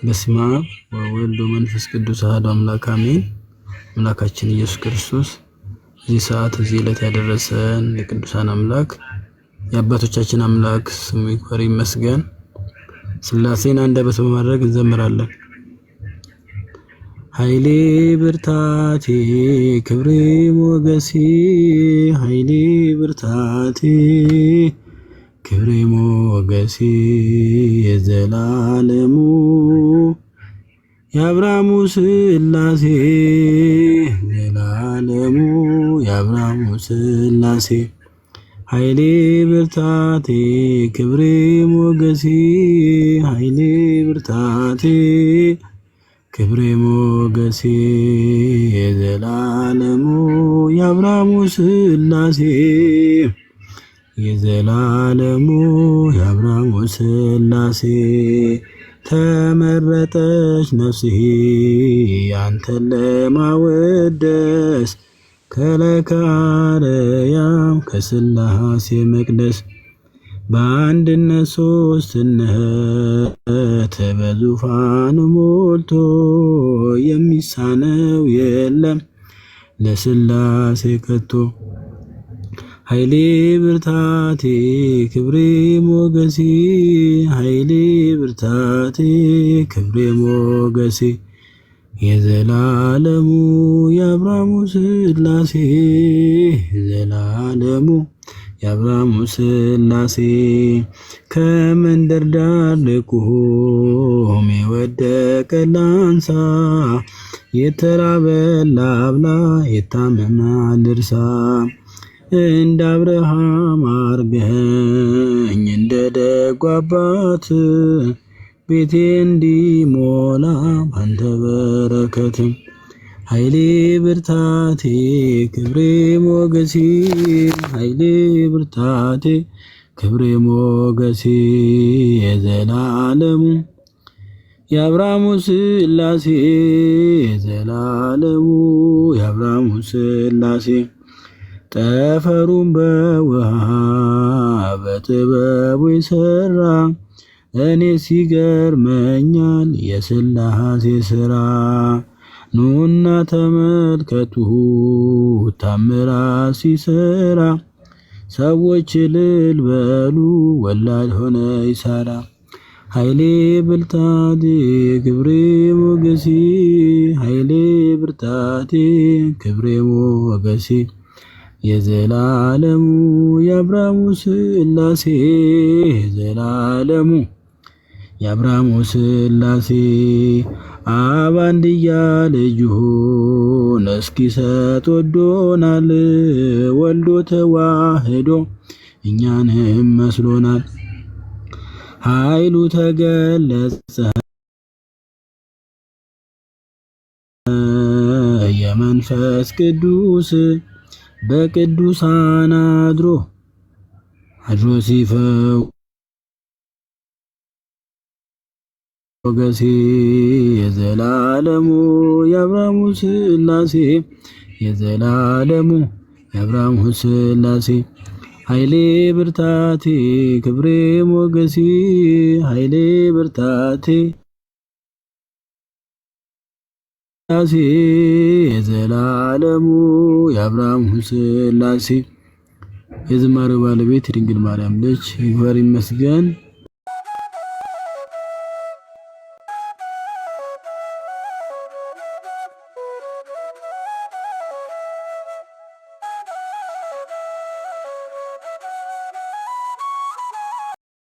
በስመ አብ ወወልድ ወመንፈስ ቅዱስ አሐዱ አምላክ አሜን። አምላካችን ኢየሱስ ክርስቶስ እዚህ ሰዓት እዚህ ዕለት ያደረሰን የቅዱሳን አምላክ የአባቶቻችን አምላክ ስሙ ይክበር ይመስገን። ሥላሴን አንደበት በማድረግ እንዘምራለን። ኃይሌ ብርታቴ ክብሬ ሞገሴ ኃይሌ ብርታቴ ክብሬ ሞገሴ የዘላለሙ የአብርሃሙ ሥላሴ ዘላለሙ የአብርሃሙ ሥላሴ ኃይሌ ብርታቴ ክብሬ ሞገሴ ኃይሌ ብርታቴ ክብሬ ሞገሴ የዘላለሙ የአብርሃሙ ሥላሴ የዘላለሙ የአብርሃሙ ሥላሴ ተመረጠች ነፍሴ አንተን ለማወደስ ከለካርያም ከሥላሴ መቅደስ በአንድነት ሦስትነት በዙፋኑ ሞልቶ የሚሳነው የለም ለሥላሴ ከቶ። ኃይሌ ብርታቴ ክብሬ ሞገሴ ኃይሌ ብርታቴ ክብሬ ሞገሴ የዘላለሙ የአብርሃሙ ሥላሴ የዘላለሙ የአብርሃሙ ሥላሴ ከመንደር ዳር ልቁም የወደቀ ላንሳ የተራበ ላብላ የታመመ ልርሳ እንደ አብርሃም አርገኝ እንደ ደጉ አባት ቤቴ እንዲሞላ ባንተ በረከት። ኃይሌ ብርታቴ ክብሬ ሞገሴ ኃይሌ ብርታቴ ክብሬ ሞገሴ የዘላለሙ የአብርሃሙ ሥላሴ የዘላለሙ የአብርሃሙ ሥላሴ ጠፈሩን በውሃ በጥበቡ ይሠራ እኔ ሲገርመኛል የሥላሴ ሥራ። ኑና ተመልከቱ ታምራት ሲሠራ ሰዎች እልል በሉ ወላድ ሆነ ይሣራ። ኃይሌ ብርታቴ ክብሬ ሞገሴ ኃይሌ ብርታቴ ክብሬ ሞገሴ የዘላለሙ የአብርሃሙ ሥላሴ የዘላለሙ የአብርሃሙ ሥላሴ አብ አንድያ ልጁን እስኪሰጥ ወዶናል ወልዶ ተዋህዶ እኛንም መስሎናል። ኃይሉ ተገለጸ የመንፈስ ቅዱስ በቅዱሳን አድሮ ሲፈውስ የዘላለሙ የአብርሃሙ ሥላሴ የዘላለሙ የአብርሃሙ ሥላሴ ኃይሌ ብርታቴ ክብሬ ሞገሴ ኃይሌ ብርታቴ የዘላለሙ የአብርሃሙ ሥላሴ የዝማሬው ባለቤት የድንግል ማርያም ልጅ ይክበር ይመስገን።